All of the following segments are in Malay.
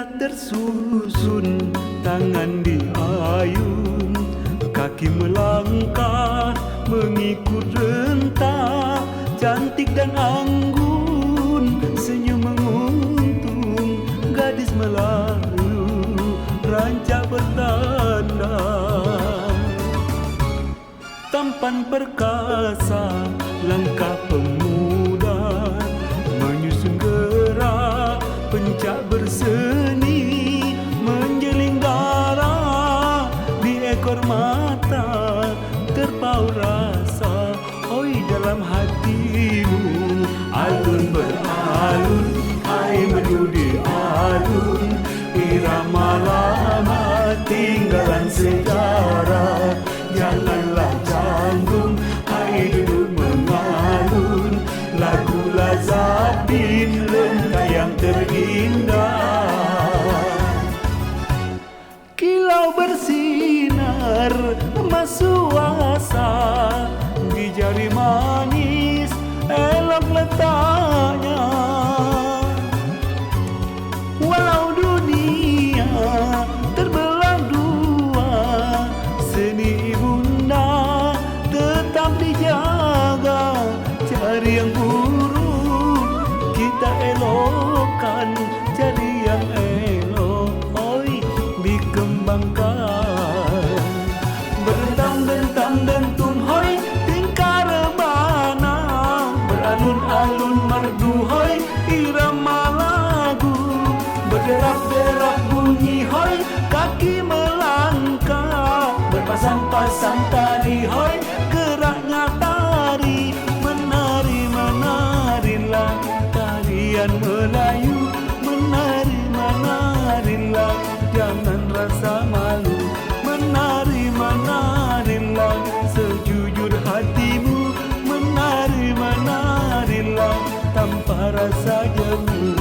Indah tersusun, tangan diayun, kaki melangkah mengikut rentah. Cantik dan anggun, senyum menguntung, gadis Melayu rancak bertanda. Tampan perkasa, langkah pemuda, menyusun gerak pencak berseni, menjeling darah di ekor mata, terpaut rasa oi dalam hatimu. Alun beralun, air menudi alun, irama lama tinggalan sejarah. Janganlah canggung, air duduk mengalun, lagu Lazabin rentah yang terindah. Kilau bersinar emas suasa, di jari manis elok letaknya. Walau dunia terbelah dua, seni ibunda tetap dijaga. Cari yang buruk kita elokkan, cari yang elok oi dikembangkan. Berdentang dentum hoi tingkar rebana, beralun-alun merdu hoi irama lagu, berderap-derap bunyi hoi kaki melangkah, berpasang-pasang tari hoi geraknya tari. Menari-menarilah tarian Melayu, menari-menarilah jangan rasa malu. Menari-menarilah sejujur hatimu, menari-menarilah tanpa rasa jemu.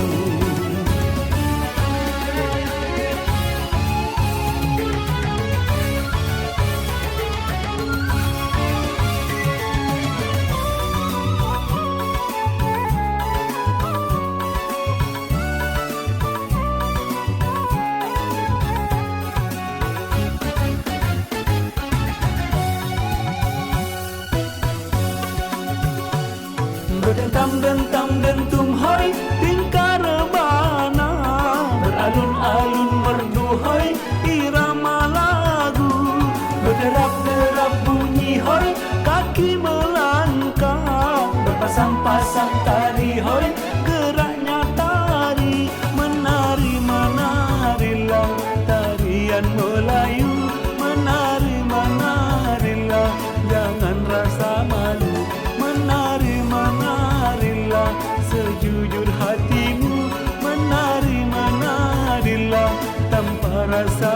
Berdentam-dentam dentum hoi tingkar rebana, beralun-alun merdu hoi irama lagu, berderap-derap bunyi hoi kaki melangkah, berpasang-pasang tari hoi geraknya tari. Menari-menarilah tarian Melayu, menari-menarilah jangan rasa malu. Menari-menarilah sejujur hatimu, menari-menarilah tanpa rasa